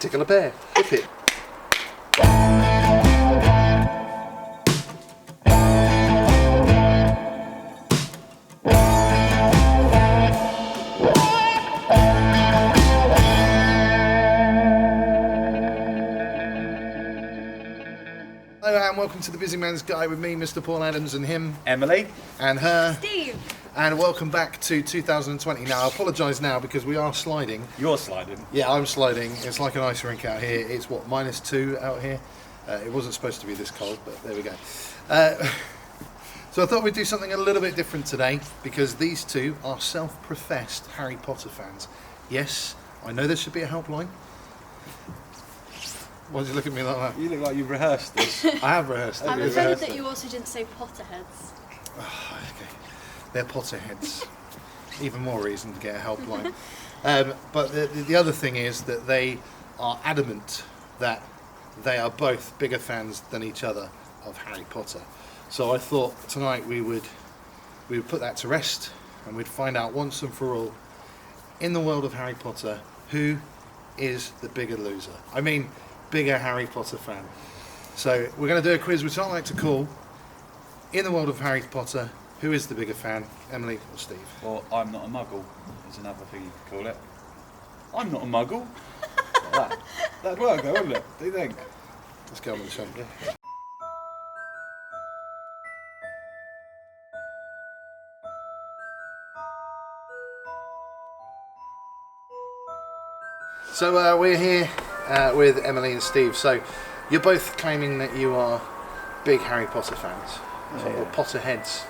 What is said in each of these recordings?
Tickle a bear. Whip it. Hello and welcome to the Busy Man's Guide with me, Mr. Paul Adams, and him, Emily, and her, Steve. And welcome back to 2020. Now, I apologise now because we are sliding. you're sliding. Yeah, I'm sliding. It's like an ice rink out here. It's what, -2 out here. It wasn't supposed to be this cold, but there we go. So I thought we'd do something a little bit different today because these two are self-professed Harry Potter fans. Yes, I know there should be a helpline. Why did you look at me like that? You look like you've rehearsed this. I have rehearsed it. I'm We've offended rehearsed that it. you also didn't say Potterheads. Oh, okay. They're Potterheads. Even more reason to get a helpline. But the other thing is that they are adamant that they are both bigger fans than each other of Harry Potter. So I thought tonight we would put that to rest and we'd find out once and for all, in the world of Harry Potter, who is the bigger loser. I mean, bigger Harry Potter fan. So we're going to do a quiz which I like to call, in the world of Harry Potter, who is the bigger fan, Emily or Steve? Or I'm not a muggle is another thing you could call it. I'm not a muggle. Like that'd work though, wouldn't it? Do you think? Let's go on with the show. Yeah. So we're here with Emily and Steve. So you're both claiming that you are big Harry Potter fans, or Potterheads,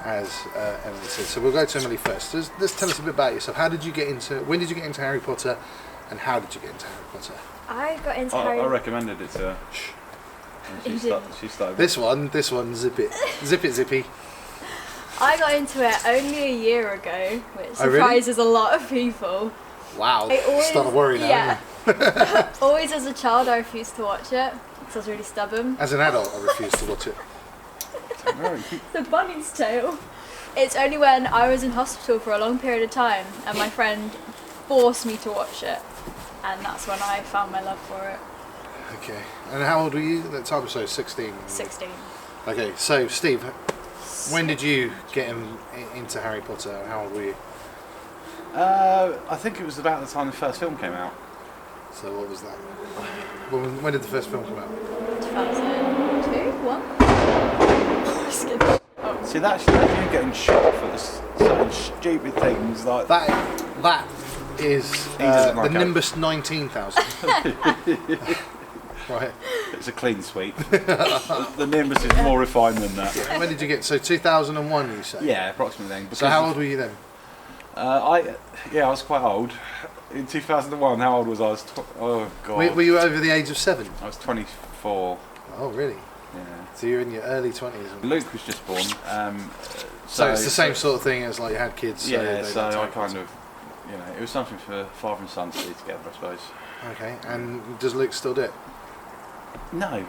as Emily said. So we'll go to Emily first. Just tell us a bit about yourself. When did you get into Harry Potter, and how did you get into Harry Potter? I got into I Harry. recommended it to her. And she started. This one, zippy. I got into it only a year ago, which Oh, really? surprises a lot of people. Wow, I always, starting to worry now. Yeah. Always as a child, I refused to watch it because I was really stubborn. As an adult, I refuse to watch it. The Bunny's Tale. It's only when I was in hospital for a long period of time and my friend forced me to watch it, and that's when I found my love for it. Okay, and how old were you at that time? So 16? 16. Okay, so Steve, when did you get into Harry Potter? How old were you? I think it was about the time the first film came out. So what was that? When did the first film come out? 2002? 1? Just kidding. Oh. See, that's you getting shot for certain stupid things like That is doesn't the like Nimbus 19,000. Right. It's a clean sweep. The Nimbus is more refined than that. When did you get? So 2001, you say? Yeah, approximately then. So how old were you then? I was quite old. In 2001, how old was I? Oh god. Were you over the age of 7? I was 24. Oh, really? Yeah. So you're in your early 20s. Luke was just born. So it's the same sort of thing as like you had kids. Yeah. So I like kind of, it was something for father and son to do together, I suppose. Okay, and does Luke still do it? No.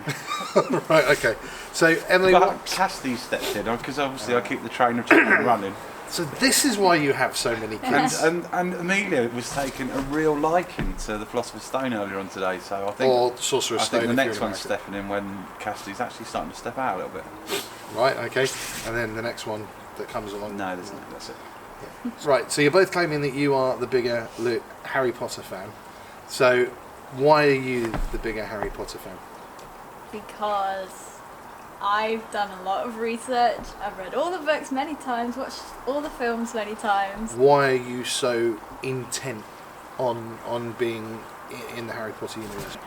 Right. Okay. So Emily, But Cassidy stepped in because obviously I keep the train of children running. So this is why you have so many kids. And Amelia was taking a real liking to the Philosopher's Stone earlier on today, so I think. Or Sorcerer's Stone. I think the if next you're one's American. stepping in when Cassidy's actually starting to step out a little bit. Right. Okay. And then the next one that comes along. No, that's it. Right. So you're both claiming that you are the bigger Harry Potter fan. So why are you the bigger Harry Potter fan? Because I've done a lot of research, I've read all the books many times, watched all the films many times. Why are you so intent on being in the Harry Potter universe?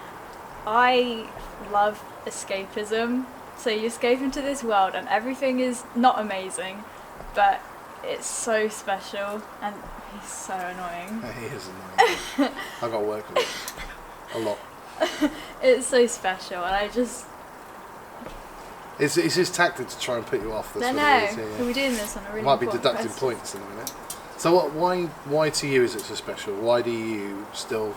I love escapism. So you escape into this world and everything is not amazing, but it's so special and he's so annoying. He is annoying. I've got to work with him a lot. It's so special and I just... It's his tactic to try and put you off. I know. We're doing this on a really Might be important deducting question. points in a minute. So why to you is it so special? Why do you still,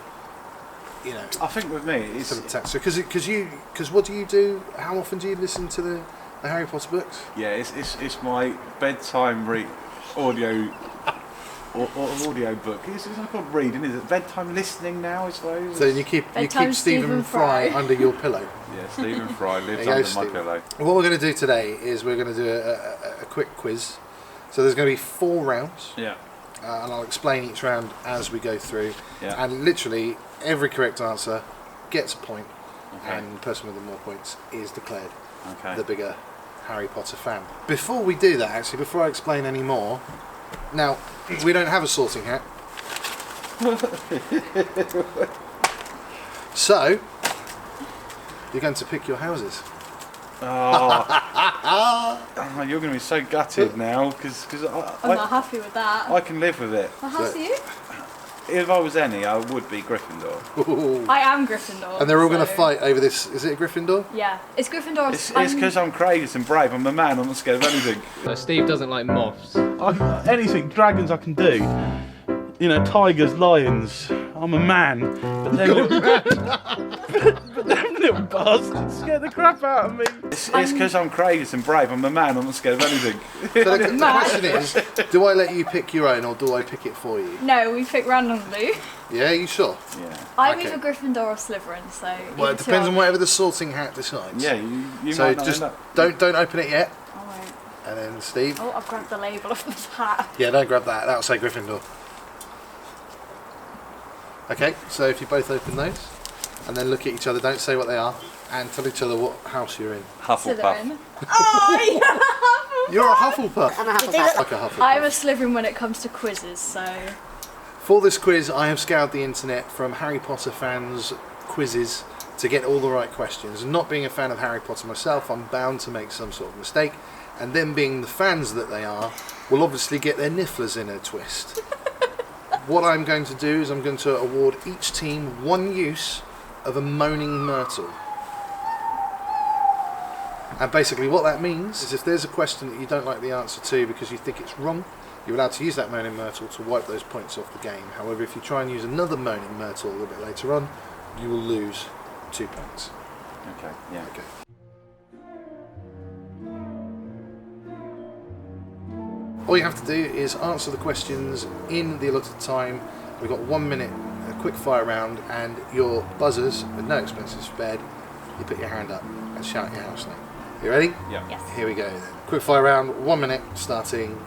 I think with me, it's because what do you do? How often do you listen to the Harry Potter books? it's my bedtime audio or audio book. It's like I'm reading, is it? Bedtime listening now, I suppose. So you keep Stephen Fry under your pillow. Yeah, Stephen Fry lives There you under go, my Stephen. pillow. What we're going to do today is we're going to do a quick quiz. So there's going to be 4 rounds. Yeah. And I'll explain each round as we go through. Yeah. And literally every correct answer gets a point, Okay. and the person with the more points is declared Okay. the bigger Harry Potter fan. Before we do that, actually, before I explain any more, now we don't have a sorting hat. So you're going to pick your houses. Oh, you're going to be so gutted now because I'm not happy with that. I can live with it. What house are you? If I was any, I would be Gryffindor. Ooh. I am Gryffindor. And they're all going to so- fight over this. Is it a Gryffindor? Yeah, it's Gryffindor. It's because I'm courageous and brave. I'm a man. I'm not scared of anything. No, Steve doesn't like moths. Anything, dragons I can do. You know, tigers, lions. I'm a man. But them little bastards scare the crap out of me. It's because I'm courageous and brave. I'm a man. I'm not scared of anything. So the question is, do I let you pick your own or do I pick it for you? No, we pick randomly. Yeah, you sure? Yeah. I'm Okay. either Gryffindor or Slytherin, so. Well, either it two depends on are- whatever the sorting hat decides. Yeah, you So might not just end up. don't open it yet. I won't. And then Steve. Oh, I've grabbed the label off this hat. Yeah, don't grab that. That'll say Gryffindor. Okay, so if you both open those, and then look at each other, don't say what they are, and tell each other what house you're in. Hufflepuff. Slytherin. Oh, You're a Hufflepuff. I'm a Hufflepuff. Like a Hufflepuff. I'm a Slytherin when it comes to quizzes, so. For this quiz, I have scoured the internet from Harry Potter fans' quizzes to get all the right questions. And not being a fan of Harry Potter myself, I'm bound to make some sort of mistake. And them being the fans that they are, will obviously get their nifflers in a twist. What I'm going to do is I'm going to award each team 1 use of a moaning myrtle. And basically what that means is if there's a question that you don't like the answer to because you think it's wrong, you're allowed to use that moaning myrtle to wipe those points off the game. However, if you try and use another moaning myrtle a little bit later on, you will lose 2 points. Okay, yeah. Okay. All you have to do is answer the questions in the allotted time. We've got 1 minute, a quick fire round, and your buzzers, with no expenses spared, you put your hand up and shout your house name. You ready? Yeah. Yes. Here we go then. Quick fire round, 1 minute, starting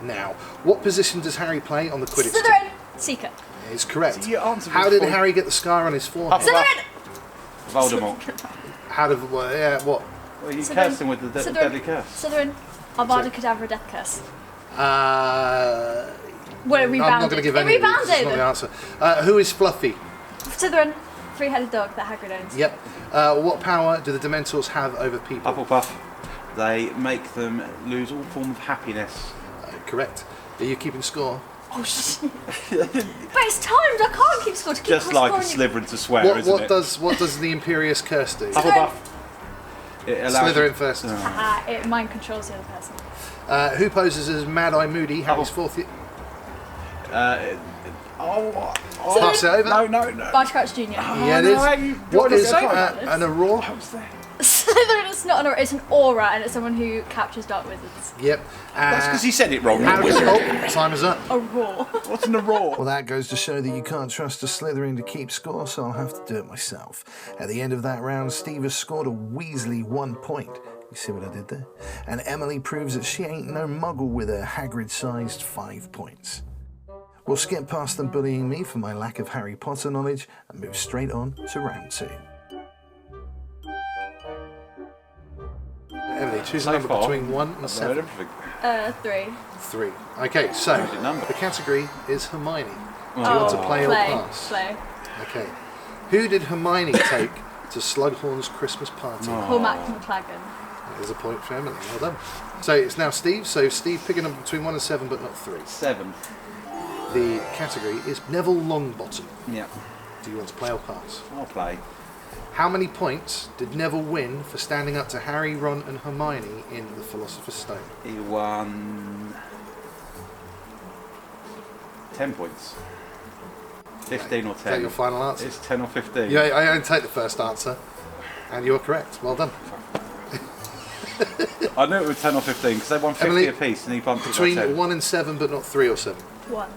now. What position does Harry play on the Quidditch team? Slytherin! Seeker. It's correct. So you answered How did before. Harry get the scar on his forehead? Hufflepuff. Slytherin! Voldemort. How did, well, yeah, what? Well, you Slytherin. cursed him with the Slytherin. deadly curse. Slytherin. Avada Kedavra Death Curse. Uh, Well, it I'm rebounded. not going to give It any of these, it's not the rebounded! answer. Who is Fluffy? Slytherin. Three-headed dog that Hagrid owns. Yep. What power do the Dementors have over people? Hufflepuff. They make them lose all form of happiness. Correct. Are you keeping score? Oh, shit. But it's timed. I can't keep score to keep Just like a scoring. Slytherin to swear, isn't it? What does the Imperious Curse do? Hufflepuff. It allows Slytherin you- first. It mind controls the other person. Who poses as Mad Eye Moody, Harry's fourth year? Pass it over. No. Barge Crouch Jr. Yeah, it is. What is an Aurora? Slytherin is not an aura, it's an aura, and it's someone who captures dark wizards. Yep. That's because he said it wrong. How does, oh, time is up. Aurora. What's an aurora? Well, that goes to show that you can't trust a Slytherin to keep score, so I'll have to do it myself. At the end of that round, Steve has scored a Weasley 1 point. You see what I did there? And Emily proves that she ain't no muggle with a Hagrid-sized 5 points. We'll skip past them bullying me for my lack of Harry Potter knowledge and move straight on to round 2. Emily, choose a So number far, between 1 and I've heard 7. everything. 3. 3. Okay, so Good number. the category is Hermione. Do you want to play or pass? Play. Okay. Who did Hermione take to Slughorn's Christmas party? Cormac McLagan. There's a point for Emily. Well done. So it's now Steve. So Steve picking up between 1 and 7, but not 3. 7. The category is Neville Longbottom. Yeah. Do you want to play or pass? I'll play. How many points did Neville win for standing up to Harry, Ron, and Hermione in The Philosopher's Stone? He won 10 points. 15 or 10. Is that your final answer? It's 10 or 15. Yeah, I only take the first answer, and you're correct. Well done. I knew it was 10 or 15 because they won 50 Emily, apiece and he bumped it by Between 10. 1 and 7, but not 3 or 7. 1.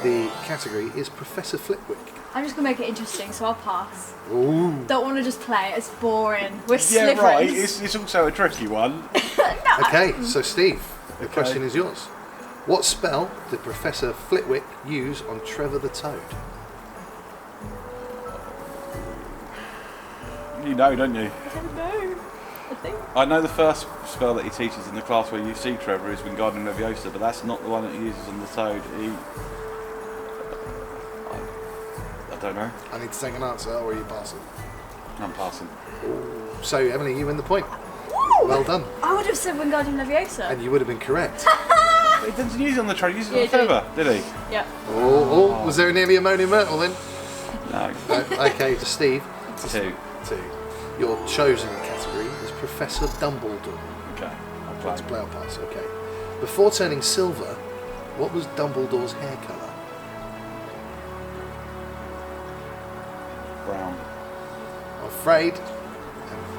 The category is Professor Flitwick. I'm just gonna make it interesting, so I'll pass. Ooh. Don't want to just play it. It's boring. We're Yeah, Slytherins. right. It's also a tricky one. Okay, so Steve, the Okay. question is yours. What spell did Professor Flitwick use on Trevor the Toad? You know, don't you? I don't know. I think. I know the first spell that he teaches in the class where you see Trevor is Wingardium Leviosa, but that's not the one that he uses on the Toad. I don't know. I need to take an answer, or are you passing? I'm passing. So, Emily, you win the point. Well done. I would have said Wingardium Leviosa. And you would have been correct. But he doesn't use it on the Toad, he uses it on Yeah, he Feather, did he? Yeah. Oh, was there nearly ammonium myrtle then? No. Okay, to Steve. 2. 2. Your chosen category is Professor Dumbledore. Okay. Let's play our pass, okay. Before turning silver, what was Dumbledore's hair colour? Brown. I'm afraid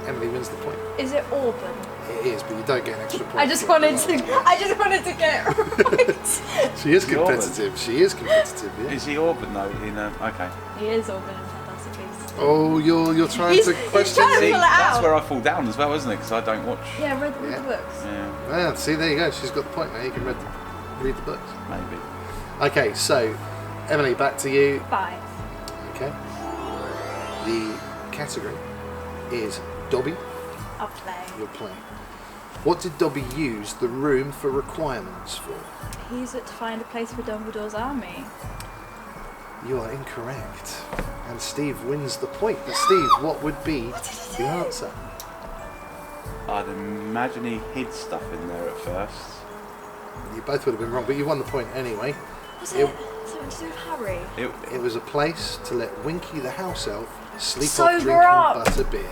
Emily wins the point. Is it Auburn? It is, but you don't get an extra point. I just wanted to get it right. She is competitive. She is competitive, yeah. Is he Auburn though? Okay. He is Auburn in Fantastic Beasts. Oh, you're trying He's- to he's question trying to me. See, pull it that's out. where I fall down as well, isn't it? Because I don't watch. Yeah, read Yeah. the books. Yeah, Ah, see, there you go. She's got the point now. You can read the books. maybe. Okay, so Emily, back to you. 5. Okay. The category is Dobby. I'll play. You're playing. What did Dobby use the room for requirements for? He used it to find a place for Dumbledore's army. You are incorrect. And Steve wins the point. But Steve, what would be the answer? I'd imagine he hid stuff in there at first. You both would have been wrong, but you won the point anyway. Was It- it something to do with Harry? It, It was a place to let Winky the house elf sleep off Sober drinking up. butter beer.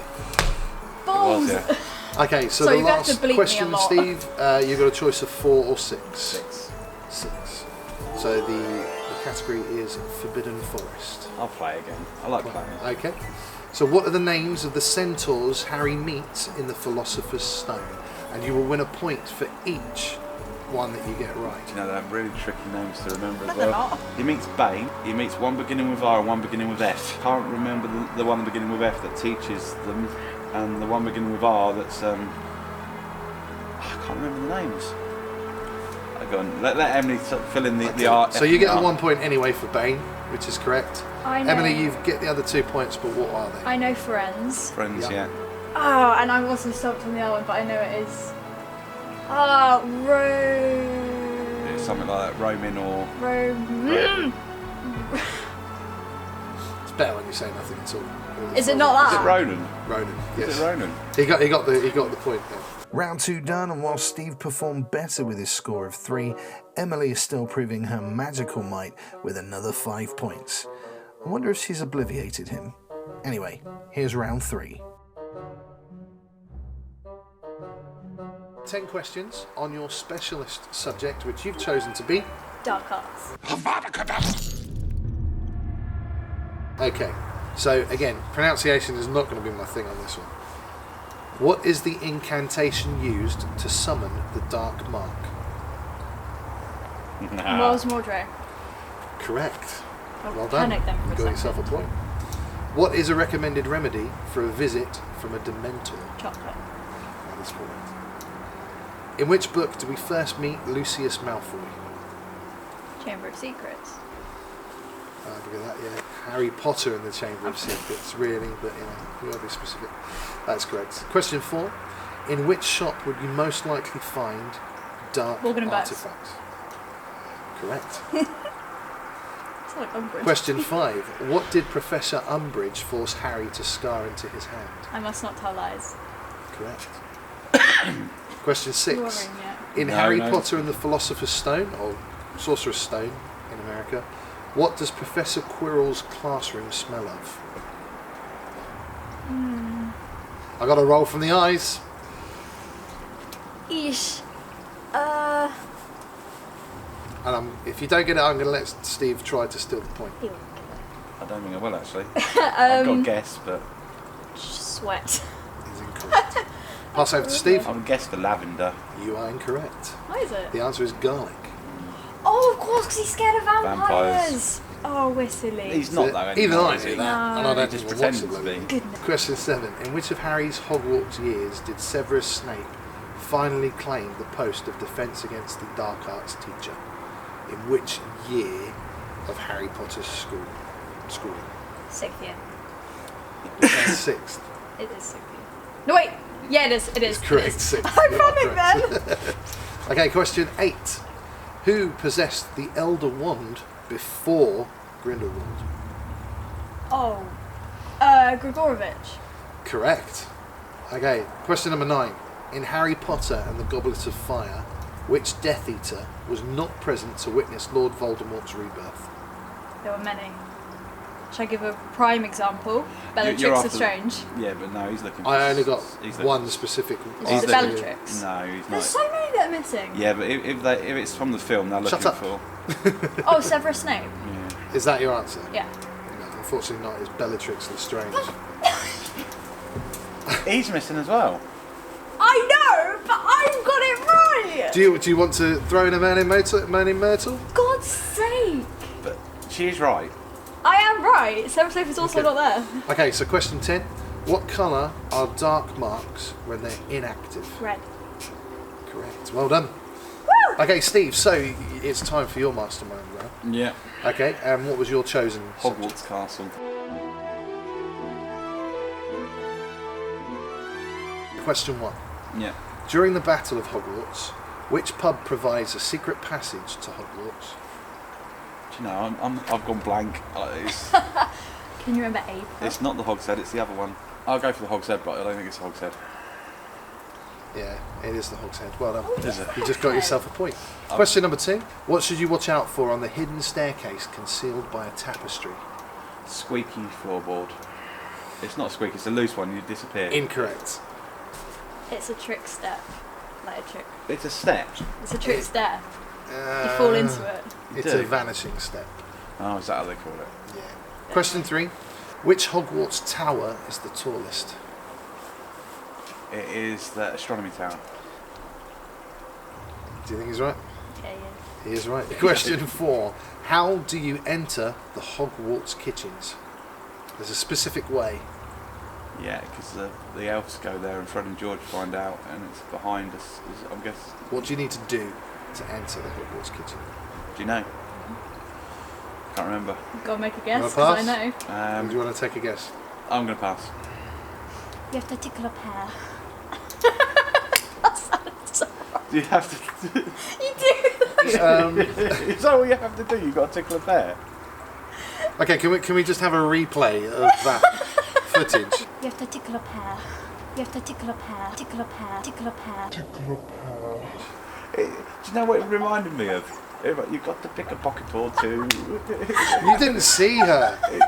Balls! yeah. Okay, so So the you're gonna have to last bleep me a question, lot. Steve, you've got a choice of 4 or 6. 6. 6. So the category is Forbidden Forest. I'll play again. I like playing. Okay. So what are the names of the centaurs Harry meets in the Philosopher's Stone? And you will win a point for each one that you get right. You know, they're really tricky names to remember as No, they're well. not. He meets Bane. He meets one beginning with R and one beginning with F. Can't remember the one beginning with F that teaches them, and the one beginning with R that's I can't remember the names. Go on, let Emily fill in the art. So you get the 1 point anyway for Bane, which is correct. I know. Emily, you get the other 2 points, but what are they? I know Friends. Friends, Yeah. yeah. Oh, and I'm also stumped on the other one, but I know it is. Ah, It's something like that, Roman or. It's better when you say nothing at all. Is it not Is it that? Ronan? Ronan, Is yes. it Ronan? He got the point there. Round 2 done, and while Steve performed better with his score of 3, Emily is still proving her magical might with another 5 points. I wonder if she's obliviated him. Anyway, here's round 3. 10 questions on your specialist subject, which you've chosen to be. Dark Arts. Okay, so again, pronunciation is not going to be my thing on this one. What is the incantation used to summon the Dark Mark? Miles Mordray. Correct. I Well done. panicked then for You a got yourself a second. point. What is a recommended remedy for a visit from a Dementor? Chocolate. That is correct. In which book do we first meet Lucius Malfoy? Chamber of Secrets. Look at that, yeah. Harry Potter and the Chamber of Secrets, really, but you gotta be specific. That's correct. Question 4. In which shop would you most likely find dark Morgan and Bates. artifacts? Correct. It's like Umbridge. Question 5. What did Professor Umbridge force Harry to scar into his hand? I must not tell lies. Correct. Question 6. You're worrying yet. In No, Harry no. Potter and the Philosopher's Stone, or Sorcerer's Stone in America, what does Professor Quirrell's classroom smell of? I got a roll from the eyes. Eesh. And if you don't get it, I'm going to let Steve try to steal the point. Ew. I don't think I will actually. I've got a guess, but Sweat. He's incorrect. Pass over to Steve. I would guess for lavender. You are incorrect. What is it? The answer is garlic. Oh, of course, because he's scared of Vampires. vampires. Oh, we're silly. He's not though Even anymore, I is do he? that, and No. I don't He just even watch pretends to it. be. Goodness. Question 7. In which of Harry's Hogwarts years did Severus Snape finally claim the post of Defence Against the Dark Arts teacher? In which year of Harry Potter's schooling? 6th year. Sixth. It is 6th year. No, wait. Yeah, it is. It is. It's correct. It is. Sixth. I You are found it correct. then. Okay, question 8. Who possessed the Elder Wand before Grindelwald? Oh. Grigorovich. Correct. Okay, question number 9. In Harry Potter and the Goblet of Fire, which Death Eater was not present to witness Lord Voldemort's rebirth? There were many. Should I give a prime example? You're Bellatrix after- Lestrange. Yeah, but no, he's looking. I only got he's one specific. Is He's it the- Bellatrix? No, he's There's not. so many that are missing. Yeah, but if it's from the film, they're looking Shut up. for. Oh, Severus Snape. Yeah. Is that your answer? Yeah. No, unfortunately not. It's Bellatrix Lestrange. He's missing as well. I know, but I've got it right. Do you want to throw in a man in Myrtle? God's sake. But she is right. I am right. Severus Snape is also Okay. not there. Okay, so question 10. What colour are dark marks when they're inactive? Red. Correct. Well done. Woo! Okay, Steve, so it's time for your mastermind round. Yeah. Okay, and what was your chosen subject? Hogwarts Castle. Question 1. Yeah. During the Battle of Hogwarts, which pub provides a secret passage to Hogwarts? Do you know, I've gone blank. Can you remember A? It's not the Hogshead, it's the other one. I'll go for the Hogshead, but I don't think it's the Hogshead. Yeah, it is the Hogshead. Well done. Is it? You just got yourself a point. Question number 2. What should you watch out for on the hidden staircase concealed by a tapestry? Squeaky floorboard. It's not squeaky, it's a loose one, you disappear. Incorrect. It's a trick step. Like a trick. It's a step. It's a trick step. You fall into it. It's do? a vanishing step. Oh, is that how they call it? Yeah. Question 3. Which Hogwarts tower is the tallest? It is the astronomy tower. Do you think he's right? Yeah, yeah. He is right. Question 4. How do you enter the Hogwarts kitchens? There's a specific way. Yeah, because the elves go there and Fred and George find out, and it's behind us. I guess. What do you need to do to enter the Hogwarts kitchen? Do you know? Can't remember. Go and make a guess, Wanna because I pass? know. Do you want to take a guess? I'm gonna pass. You have to tickle a pear. Do you have to? You do! Is that all you have to do? You got to tickle a pear. Okay, can we just have a replay of that footage? You have to tickle a pear. You have to tickle a pear. Tickle a pear. Tickle a pear. Do you know what it reminded me of? You've got to pick a pocket or two. You didn't see her. You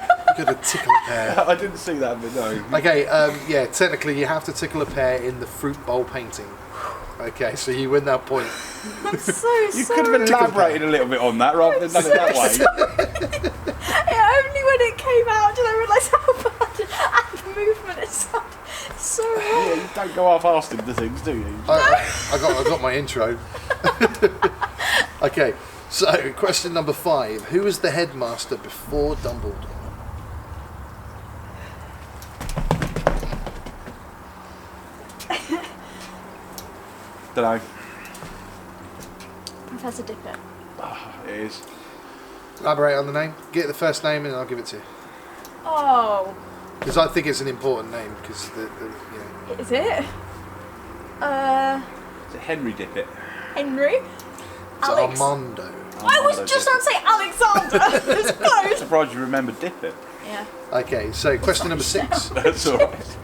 got to tickle a pear. I didn't see that, but no. Okay, yeah, technically you have to tickle a pear in the fruit bowl painting. Okay, so you win that point. I'm so You sorry. could have elaborated a little bit on that rather than done it that way. Only when it came out did I realise how bad and the movement itself is so wrong. Yeah, you don't go half-assed into things, do you? I got my intro. Okay, so question number 5. Who was the headmaster before Dumbledore? Don't know. Professor Dippet. It is. Elaborate on the name. Get the first name and I'll give it to you. Oh, Because I think it's an important name. Because you know. is it? Is it Henry Dippet? Henry? It's Alex. Armando. I was just about to say Alexander. It's I'm close. surprised you remember Dippet. Yeah. Okay, so question number 6. That's alright.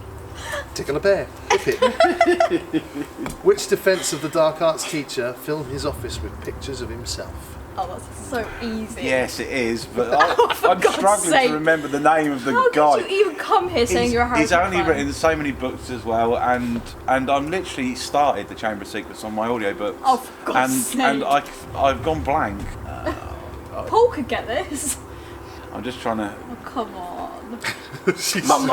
Tickle a bear. Dip it. Which Defence of the Dark Arts teacher filled his office with pictures of himself? Oh, that's so easy. Yes, it is, but For I'm God's struggling sake. to remember the name of the How guy. did you even come here saying you're a Harry He's Potter only fan? written so many books as well, and I'm literally started the Chamber of Secrets on my audiobooks. Oh, for God's and sake. I've gone blank. Paul could get this. I'm just trying to Oh, come on. Lockhart, Professor on.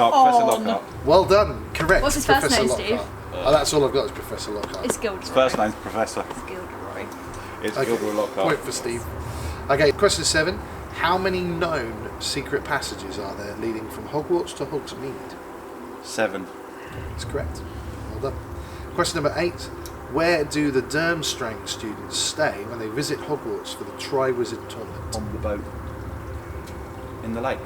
Lockhart. Well done. Correct. What's his first Professor name, Lockhart. Steve? Oh, that's all I've got is Professor Lockhart. It's Gilderoy. His first name's Professor. It's Gilderoy. It's Okay, Gilderoy Lockhart. point for Steve. Okay, question 7. How many known secret passages are there leading from Hogwarts to Hogsmeade? 7. That's correct. Well done. Question number 8. Where do the Durmstrang students stay when they visit Hogwarts for the Triwizard Tournament? On the boat. In the lake.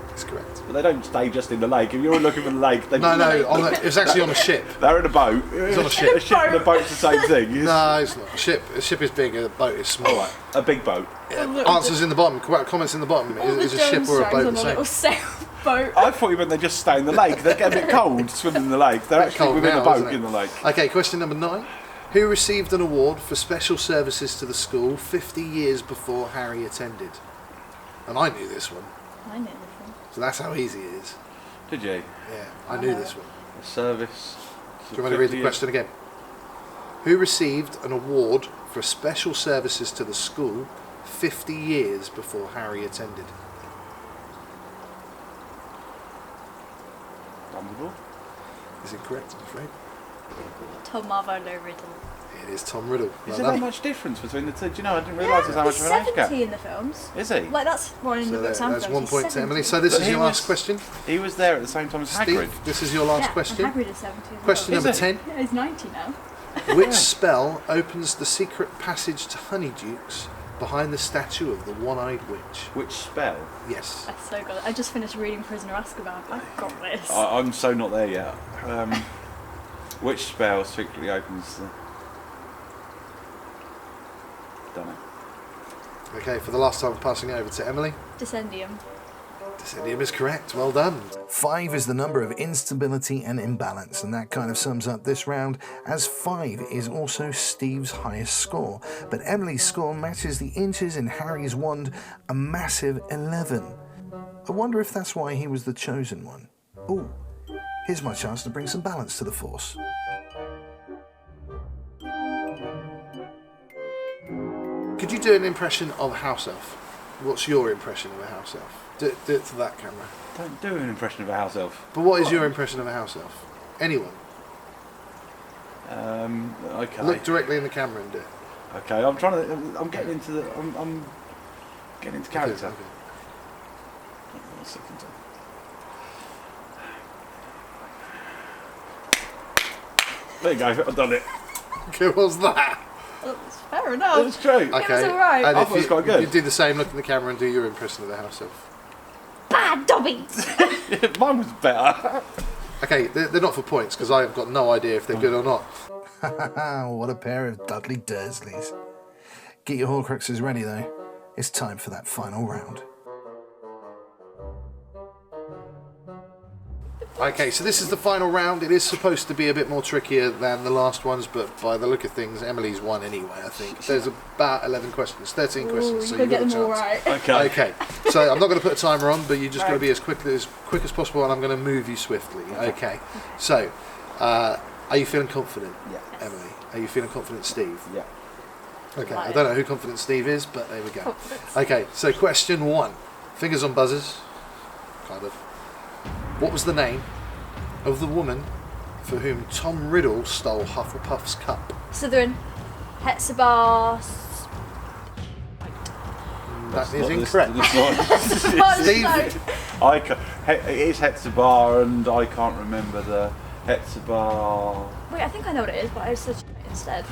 That's correct. But they don't stay just in the lake. If you're looking for the lake, they It was actually on a ship. they're in a boat. It's on a ship. A ship and a boat's the same thing. No, it's not. A ship is big, a boat is small. Alright, a big boat. Answers in the bottom, comments in the bottom. All Is the a ship or a Durmstrangs boat on the a little same? sailboat. I thought you meant they just stay in the lake. They get a bit cold swimming in the lake. They're Bit actually cold within now, a boat isn't it? in the lake. Okay, question number 9. Who received an award for special services to the school 50 years before Harry attended? And I knew this one, I know this one. so that's how easy it is. Did you? Yeah, I knew this one. A service. Do you want me to read the question again? Who received an award for special services to the school 50 years before Harry attended? Dumbledore. Is it correct, I'm afraid? Tom Marvolo Riddle. It is Tom Riddle. Is Well there that done. much difference between the two? Do you know? I didn't realise there's that much he's of an age gap. 70 in the films. Is he? Like that's one in So the books and that's films. 1 He's point to 70. Emily. So this But is he your was- last question. He was there at the same time as Hagrid. Steve, this is your last Yeah, question. and Hagrid is 70 as well. Question Is number he? 10. Yeah, he's 90 now. Which spell opens the secret passage to Honeydukes behind the statue of the one-eyed witch? Which spell? Yes. That's so good. I just finished reading Prisoner Azkaban. I've got this. I'm so not there yet. Which spell secretly opens the... Don't know. Okay, for the last time, passing it over to Emily. Descendium. Descendium is correct. Well done. 5 is the number of instability and imbalance, and that kind of sums up this round, as 5 is also Steve's highest score. But Emily's score matches the inches in Harry's wand, a massive 11. I wonder if that's why he was the chosen one. Ooh, here's my chance to bring some balance to the force. Could you do an impression of a house elf? What's your impression of a house elf? Do it to that camera. Don't do an impression of a house elf. But what is your impression of a house elf? Anyone? Okay. Look directly in the camera and do it. Okay, I'm trying to... I'm getting into the... I'm getting into character. Okay. One second. There you go, I've done it. Okay, what was that? That's fair enough. That's true. Okay. was alright. And I if thought it was you, quite good. you do the same, look in the camera and do your impression of the house elf. Bad Dobbies! Mine was better. Okay, they're not for points because I've got no idea if they're good or not. What a pair of Dudley Dursleys. Get your Horcruxes ready though. It's time for that final round. Okay, so this is the final round. It is supposed to be a bit more trickier than the last ones, but by the look of things, Emily's won anyway, I think. There's about 11 questions, 13 Ooh, questions, you so gotta you've get got a them all chance. right. Okay. Okay, so I'm not going to put a timer on, but you're just going to Right. be as quick as possible, and I'm going to move you swiftly. Okay, so are you feeling confident, Yeah. Emily? Are you feeling confident, Steve? Yeah. Okay, I Right. don't know who confident Steve is, but there we go. Confidence. Okay, so question 1. Fingers on buzzers. Kind of. What was the name of the woman for whom Tom Riddle stole Hufflepuff's cup? Slytherin. Hetzibah. That is Not this- incorrect. this one. Steve, It is Hetzibah, and I can't remember the Hetzibah. Wait, I think I know what it is, but I said instead.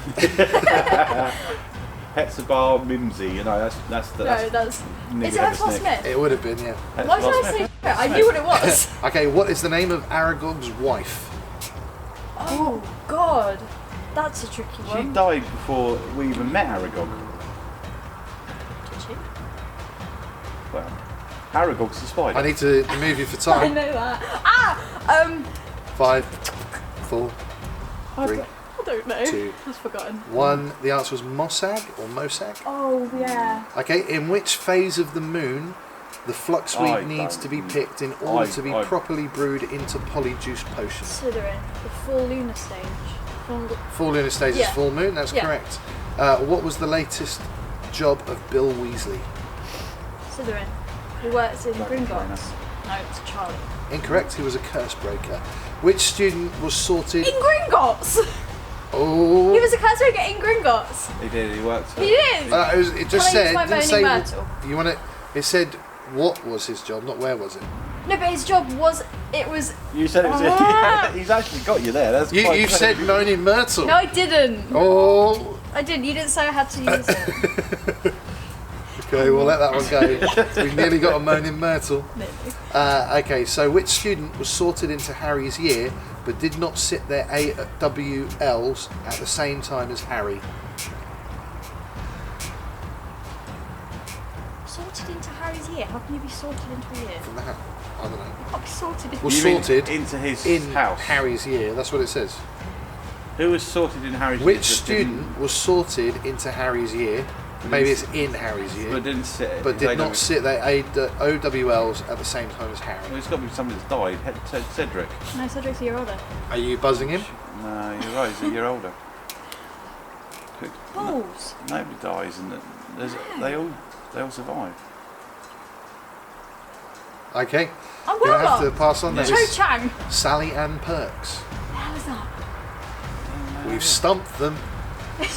Hetzibah Mimsy, you know, that's the. No, that's. Nigger Is it Heather Hetzibah Snick. Smith? it would have been, yeah. Why did I say it? I knew what it was. Okay, what is the name of Aragog's wife? Oh, God. That's a tricky She one. died before we even met Aragog. Did she? Well, Aragog's the spider. I need to move you for I time. know that. 5, 4, I 3, don't know. Two. I've forgotten. 1. The answer was Mossag or Mosag. Oh, yeah. Okay, in which phase of the moon the fluxweed I needs don't to be know. picked in order to be I- properly brewed into polyjuice potion? Slytherin. The full lunar stage. Full lunar stage is Yeah. full moon, that's Yeah. correct. What was the latest job of Bill Weasley? Slytherin. He works in Dragon Gringotts. No, it's Charlie. Incorrect, he was a curse breaker. Which student was sorted... In Gringotts! Oh. He was a classmate in Gringotts. He did. He worked. He did. It just Can I use said. my Didn't moaning say. myrtle? You want it? It said what was his job, not where was it. No, but his job was. It was. You said it was. Ah. He's actually got you there. That's You quite said clever. moaning myrtle. No, I didn't. Oh. I didn't. You didn't say I had to use it. Okay, we'll let that one go. We've nearly got a moaning myrtle. Maybe. Okay, so which student was sorted into Harry's year but did not sit their AWLs at the same time as Harry? Sorted into Harry's year. How can you be sorted into a year? From the I don't know. You can't be sorted into. Was You mean sorted into his in house. Harry's year. That's what it says. Who was sorted in Harry's year? Which that didn't- student was sorted into Harry's year? Maybe it's in Harry's But year, didn't sit. but did not sit their OWLs at the same time as Harry. Well, it's got to be somebody that's died. Cedric. No, Cedric's a year older. Are you buzzing him? No, you're right. He's a year older. Balls. Nobody dies, and they all survive. Okay, I'm you'll well have to on. pass on. That Cho is Chang. Sally Ann Perks. How is that? We've stumped them.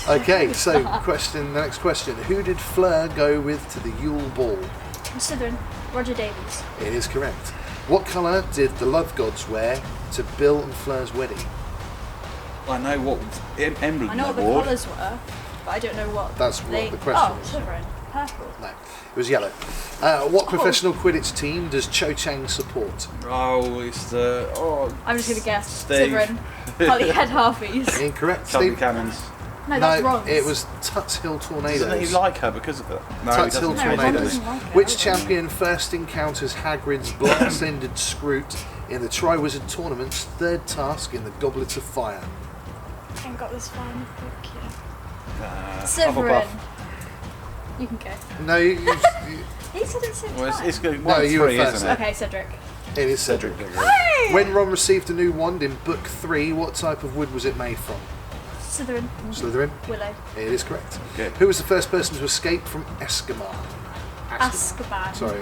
Okay, so the next question. Who did Fleur go with to the Yule Ball? Slytherin. Roger Davies. It is correct. What colour did the Love Gods wear to Bill and Fleur's wedding? I know what emblem I know what they the wore. colours were, but I don't know what. That's what they... the question Oh, is. Slytherin. Purple. No, it was yellow. What professional Quidditch team does Cho Chang support? Oh, it's the I'm just gonna guess. Steve. Slytherin. Holyhead Harpies. Incorrect, Chubby Steve. Cannons. No, that's wrong. it was Tuts Hill Tornadoes. Doesn't he like her because of it? No, Tuts he Hill doesn't. No, Ron Tornadoes. doesn't like it, Which I don't. champion first encounters Hagrid's blast-ended Scroot in the Triwizard Tournament's third task in the Goblet of Fire? I haven't got this far in the book yet. Hufflepuff. Slytherin. You can go. No, you, He said it's Slytherin. Well, it's good. No, you were 1-3, first. isn't it? Okay, Cedric. it is Cedric. Hey! When Ron received a new wand in Book 3, what type of wood was it made from? Slytherin. Slytherin. Willow. It is correct. Good. Who was the first person to escape from Azkaban? Azkaban. Sorry.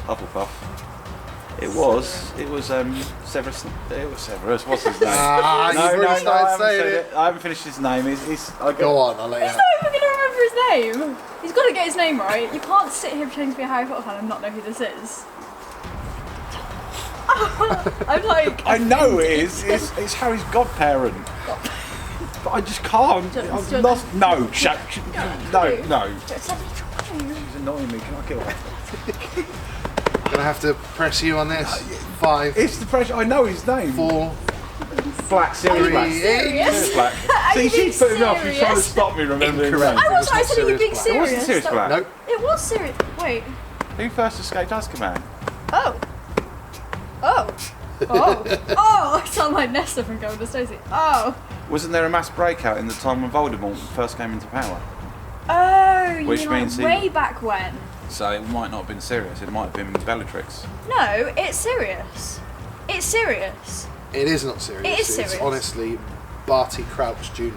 Hufflepuff. It was Severus. It was Severus. What's his name? Ah, you've already I started haven't saying said it. I haven't finished his name. Go on, I'll let you He's know. not even going to remember his name. He's got to get his name right. You can't sit here pretending to be a Harry Potter fan and not know who this is. I'm like... I know it is. It's Harry's godparent. But I just can't. Just- I'm lost. No, shut. No. He's Annoying me. Can I kill him? Gonna have to press you on this. 5, It's the pressure. I know his name. 4, Black. Sirius Black. serious? Sirius Black. Are you See, being she's putting me off. She's trying to serious? stop me remembering. Incorrect. his name. I was. It I was said, are you not being Sirius Black. It wasn't serious? Sirius Black. Nope. It was serious. Wait. Who first escaped Azkaban? Oh. Oh. Oh. Oh. I sound like Nesta from Golden Stacey. Oh. Wasn't there a mass breakout in the time when Voldemort first came into power? Oh. You Which mean like means he- way back when? So it might not have been Sirius. It might have been Bellatrix. No, it's serious. It's serious. It is not serious. It is It's serious. honestly Barty Crouch Jr.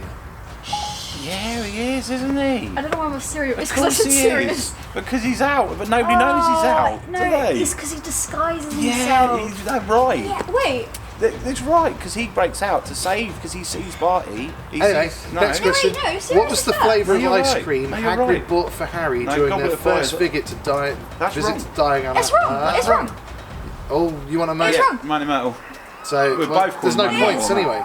Yeah, he is, isn't he? I don't know why I'm serious. It's Of because I course said he serious. is. Because he's out, but nobody knows he's out. No, do they? it's because he disguises Yeah, himself. that's right. Yeah, wait. That's right, because he breaks out to save, because he sees Barty. He Anyway, sees, next No, question. wait, no, serious What was the as that. flavour of No, you're ice right. cream No, you're Hagrid right. bought for Harry No, during Goblet their of Fire. first visit to That's visit wrong. to Diagon? It's wrong. It's wrong. Oh, you want to make It's it? wrong. Money Metal. So We're well, both there's no called points Money anyway.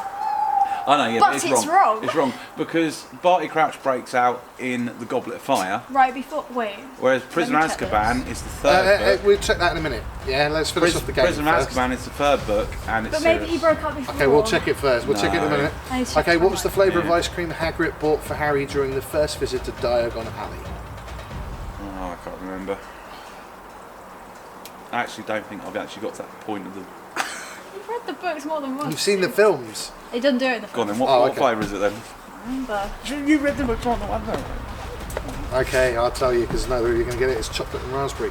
I know, yeah, But it's it's wrong. It's wrong, because Barty Crouch breaks out in the Goblet of Fire, Right before. Wait. whereas Prisoner Let me check Azkaban is the third book. We'll check that in a minute. Yeah, let's finish off the game Prisoner first. Azkaban is the third book, and it's But maybe Sirius. he broke up before. Okay, we'll check it first. We'll check it in a No. minute. I need to check Okay, the what was the timeline. flavour of Yeah. ice cream Hagrid bought for Harry during the first visit to Diagon Alley? Oh, I can't remember. I actually don't think I've actually got to that point of the... You've read the books more than once. You've seen the films. He doesn't do it in the Go on then, film. what, Oh, what okay. flavour is it then? Remember. You read the books more than one though. Okay, I'll tell you because no, you're going to get it. It's chocolate and raspberry.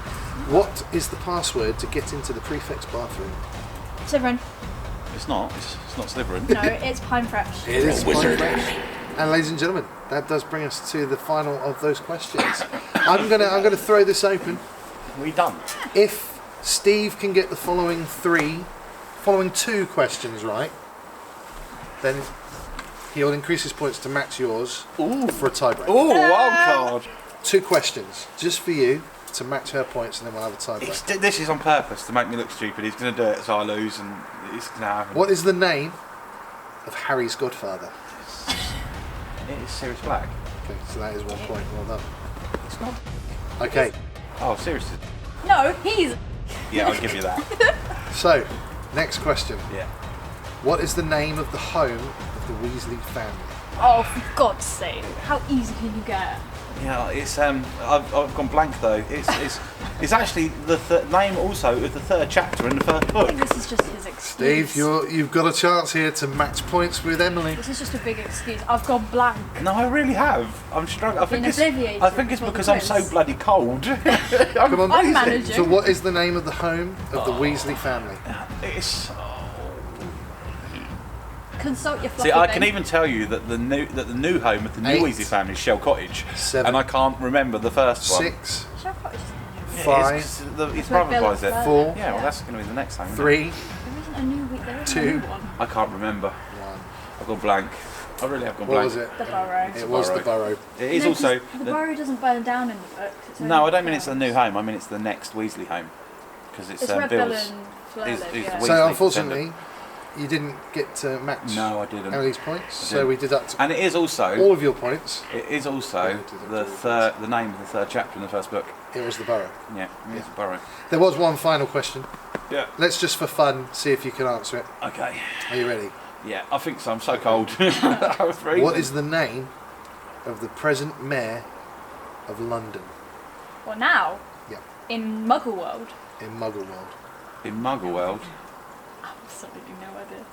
What is the password to get into the prefect's bathroom? Slytherin. It's not Slytherin. No, it's Pine Fresh. It is Wizard. Fresh. And ladies and gentlemen, that does bring us to the final of those questions. I'm gonna throw this open. We done. If Steve can get the following two questions right, then He'll increase his points to match yours Ooh. for a tiebreak. Oh, wild card. 2 questions, just for you, to match her points, and then we'll have a tiebreak. This is on purpose to make me look stupid. He's going to do it so I lose, and it's going to happen. What is the name of Harry's godfather? It is Sirius Black. Okay, so that is 1 point. Well done. It's not. Okay, Oh, seriously? No, he's. Yeah, I'll give you that. so next question. Yeah. What is the name of the home of the Weasley family? Oh, for God's sake! How easy can you get? Yeah, it's I've gone blank though. It's actually the name also of the 3rd chapter in the 1st I book. think this is just his excuse. Steve, you've got a chance here to match points with Emily. This is just a big excuse. I've gone blank. No, I really have. I'm struggling. I think Been it's obliviated before because the I'm so quiz. bloody cold. Come on, I'm managing. So what is the name of the home of the Weasley family? It's. Consult your fluffy See, I Ben. can even tell you that the new home of the new 8, Weasley family is Shell Cottage, 7, and I can't remember the first one. 6, Shall I put it- Yeah, 5, his where brother Bill buys it. is. 4, Yeah, well, that's going to be the next home. isn't it? 3, There isn't a new week. There isn't a 2. new one. I can't remember. 1. I've gone blank. I really have gone What blank. was it? The Burrow. It was the Burrow. It is No, also. 'cause the Burrow doesn't burn down in the book. It's No, only I don't mean it's the burns. new home. I mean it's the next Weasley home, because it's It's where Bill Bill's. and Fleur is- live. is Yeah. the So Weasley unfortunately, you didn't get to match No, I didn't. Emily's points. So didn't. we deduct And it is also. all of your points. It is also the name of the 3rd chapter in the 1st book. It was the Burrow. Yeah, it's Burrow. There was one final question. Yeah. Let's just for fun see if you can answer it. Okay. Are you ready? Yeah, I think so. I'm so cold. I was freezing. What is the name of the present mayor of London Well, now. Yeah. In Muggle World. in Muggle World? in Muggle World? Absolutely no idea.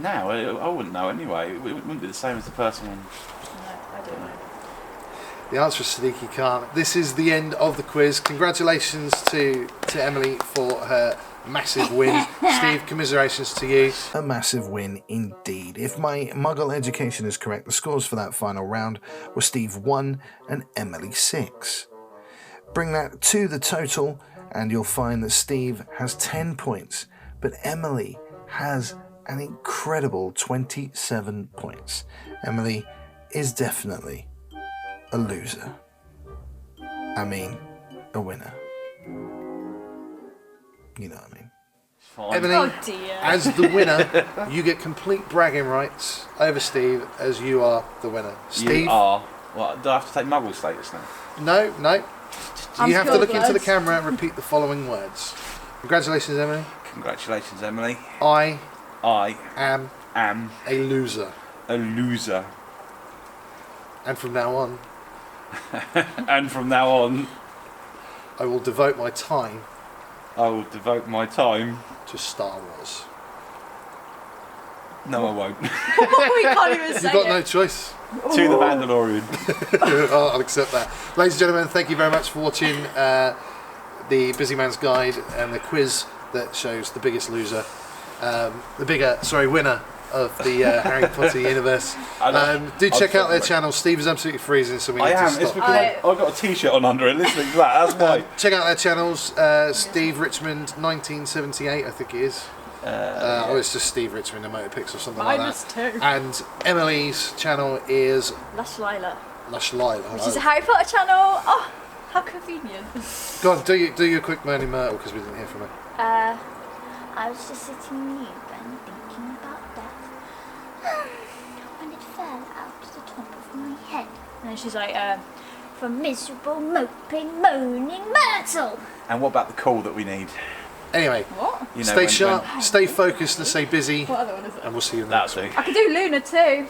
Now I wouldn't know anyway. It wouldn't be the same as the person one. No, I don't know. The answer is Siddiqui Khan. This is the end of the quiz. Congratulations to Emily for her massive win. Steve, commiserations to you. A massive win indeed. If my Muggle education is correct, the scores for that final round were Steve 1 and Emily 6. Bring that to the total and you'll find that Steve has 10 points, but Emily has an incredible 27 points. Emily is definitely a loser. I mean, a winner. You know what I mean. Fine. Emily, Oh dear. as the winner, you get complete bragging rights over Steve as you are the winner. Steve? You are. What? Do I have to take Muggle status now? No. I'm You have to look into the Blood. camera and repeat the following words. Congratulations, Emily. Congratulations, Emily. I I am am a loser. a loser. And from now on, And from now on, I will devote my time I will devote my time. to Star Wars. No, I won't. we can't even say You've got it. no choice. To the Mandalorian. I'll accept that. Ladies and gentlemen, thank you very much for watching the Busy Man's Guide and the quiz that shows the biggest loser, winner of the Harry Potter universe. Do check out their channel. Steve is absolutely freezing, so we need I to am. stop. It's because I've got a T-shirt on under it. Listening to that. That's why. Check out their channels. Steve Richmond 1978, I think it is. Or it's just Steve Richmond, a motor pics or something like Minus that. 2. And Emily's channel is Lush Lila. Lush Lila. Which is a Harry Potter channel. Oh, how convenient. Go on, do your quick Moaning Myrtle because we didn't hear from her. I was just sitting near Ben thinking about that. When it fell out the top of my head. And then she's like, From miserable, moping, moaning Myrtle. And what about the call that we need? Anyway, what? You know, stay when- sharp, stay focused, and stay busy, What other one is it? and we'll see you in the next That'll one. do. I could do Luna too.